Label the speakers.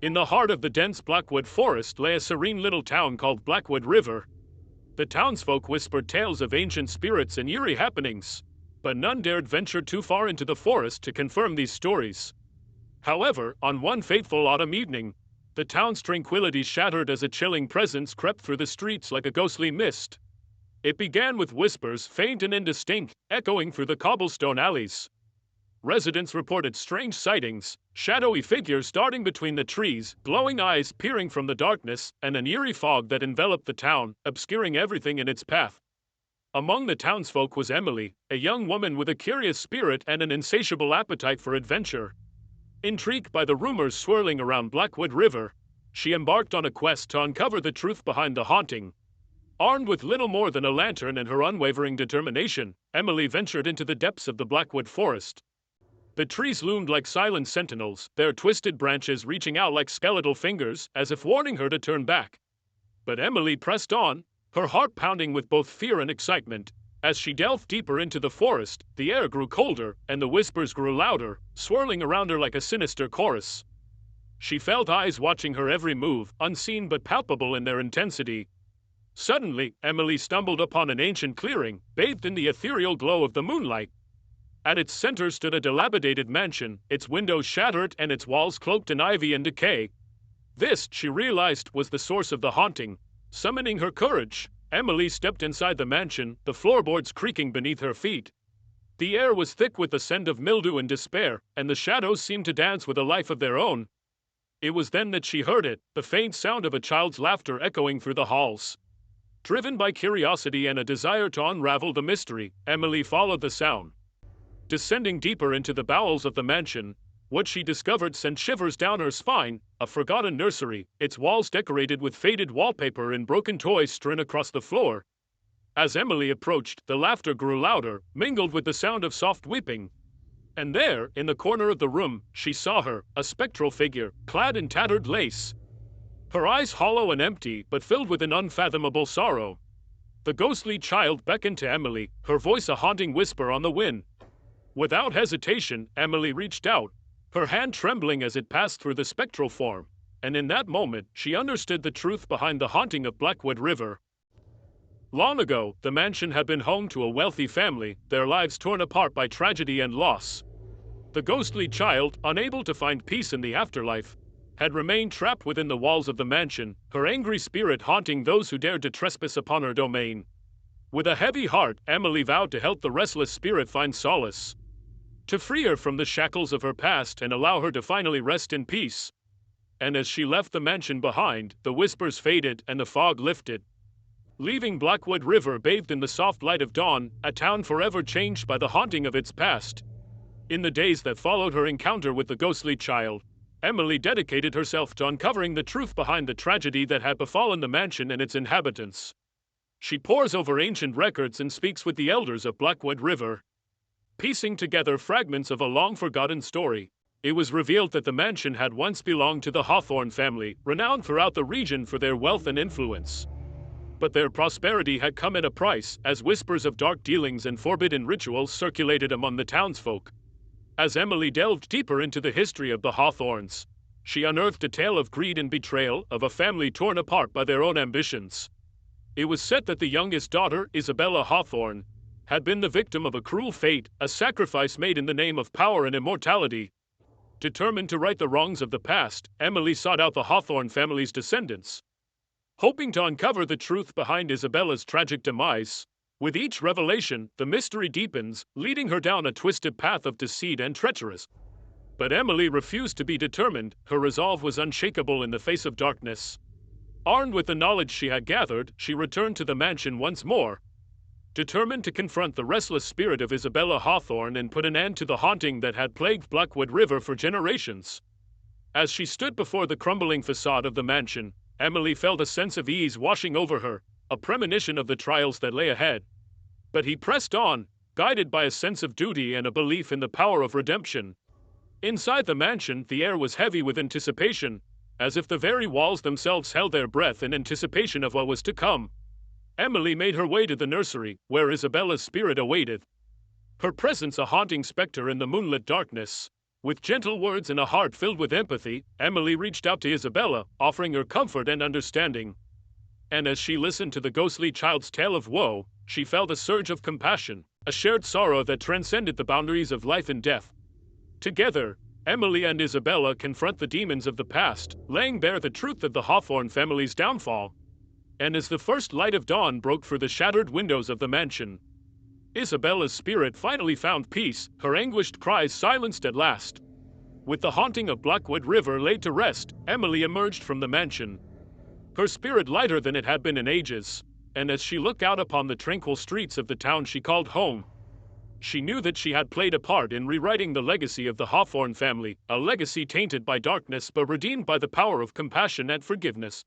Speaker 1: In the heart of the dense Blackwood Forest lay a serene little town called Blackwood River. The townsfolk whispered tales of ancient spirits and eerie happenings, but none dared venture too far into the forest to confirm these stories. However, on one fateful autumn evening, the town's tranquility shattered as a chilling presence crept through the streets like a ghostly mist. It began with whispers, faint and indistinct, echoing through the cobblestone alleys. Residents reported strange sightings, shadowy figures darting between the trees, glowing eyes peering from the darkness, and an eerie fog that enveloped the town, obscuring everything in its path. Among the townsfolk was Emily, a young woman with a curious spirit and an insatiable appetite for adventure. Intrigued by the rumors swirling around Blackwood River, she embarked on a quest to uncover the truth behind the haunting. Armed with little more than a lantern and her unwavering determination, Emily ventured into the depths of the Blackwood Forest. The trees loomed like silent sentinels, their twisted branches reaching out like skeletal fingers, as if warning her to turn back. But Emily pressed on, her heart pounding with both fear and excitement. As she delved deeper into the forest, the air grew colder, and the whispers grew louder, swirling around her like a sinister chorus. She felt eyes watching her every move, unseen but palpable in their intensity. Suddenly, Emily stumbled upon an ancient clearing, bathed in the ethereal glow of the moonlight. At its center stood a dilapidated mansion, its windows shattered and its walls cloaked in ivy and decay. This, she realized, was the source of the haunting. Summoning her courage, Emily stepped inside the mansion, the floorboards creaking beneath her feet. The air was thick with the scent of mildew and despair, and the shadows seemed to dance with a life of their own. It was then that she heard it, the faint sound of a child's laughter echoing through the halls. Driven by curiosity and a desire to unravel the mystery, Emily followed the sound. Descending deeper into the bowels of the mansion, what she discovered sent shivers down her spine: a forgotten nursery, its walls decorated with faded wallpaper and broken toys strewn across the floor. As Emily approached, the laughter grew louder, mingled with the sound of soft weeping. And there, in the corner of the room, she saw her, a spectral figure, clad in tattered lace. Her eyes hollow and empty, but filled with an unfathomable sorrow. The ghostly child beckoned to Emily, her voice a haunting whisper on the wind. Without hesitation, Emily reached out, her hand trembling as it passed through the spectral form, and in that moment, she understood the truth behind the haunting of Blackwood River. Long ago, the mansion had been home to a wealthy family, their lives torn apart by tragedy and loss. The ghostly child, unable to find peace in the afterlife, had remained trapped within the walls of the mansion, her angry spirit haunting those who dared to trespass upon her domain. With a heavy heart, Emily vowed to help the restless spirit find solace, to free her from the shackles of her past and allow her to finally rest in peace. And as she left the mansion behind, the whispers faded and the fog lifted, leaving Blackwood River bathed in the soft light of dawn, a town forever changed by the haunting of its past. In the days that followed her encounter with the ghostly child, Emily dedicated herself to uncovering the truth behind the tragedy that had befallen the mansion and its inhabitants. She pores over ancient records and speaks with the elders of Blackwood River. Piecing together fragments of a long-forgotten story, it was revealed that the mansion had once belonged to the Hawthorne family, renowned throughout the region for their wealth and influence. But their prosperity had come at a price, as whispers of dark dealings and forbidden rituals circulated among the townsfolk. As Emily delved deeper into the history of the Hawthornes, she unearthed a tale of greed and betrayal, of a family torn apart by their own ambitions. It was said that the youngest daughter, Isabella Hawthorne, had been the victim of a cruel fate, a sacrifice made in the name of power and immortality. Determined to right the wrongs of the past, Emily sought out the Hawthorne family's descendants, hoping to uncover the truth behind Isabella's tragic demise. With each revelation, the mystery deepens, leading her down a twisted path of deceit and treachery. But Emily refused to be determined, her resolve was unshakable in the face of darkness. Armed with the knowledge she had gathered, she returned to the mansion once more, determined to confront the restless spirit of Isabella Hawthorne and put an end to the haunting that had plagued Blackwood River for generations. As she stood before the crumbling facade of the mansion, Emily felt a sense of ease washing over her, a premonition of the trials that lay ahead. But he pressed on, guided by a sense of duty and a belief in the power of redemption. Inside the mansion, the air was heavy with anticipation, as if the very walls themselves held their breath in anticipation of what was to come. Emily made her way to the nursery, where Isabella's spirit awaited, her presence a haunting specter in the moonlit darkness. With gentle words and a heart filled with empathy, Emily reached out to Isabella, offering her comfort and understanding. And as she listened to the ghostly child's tale of woe, she felt a surge of compassion, a shared sorrow that transcended the boundaries of life and death. Together, Emily and Isabella confront the demons of the past, laying bare the truth of the Hawthorne family's downfall. And as the first light of dawn broke through the shattered windows of the mansion, Isabella's spirit finally found peace, her anguished cries silenced at last. With the haunting of Blackwood River laid to rest, Emily emerged from the mansion, her spirit lighter than it had been in ages. And as she looked out upon the tranquil streets of the town she called home, she knew that she had played a part in rewriting the legacy of the Hawthorne family, a legacy tainted by darkness but redeemed by the power of compassion and forgiveness.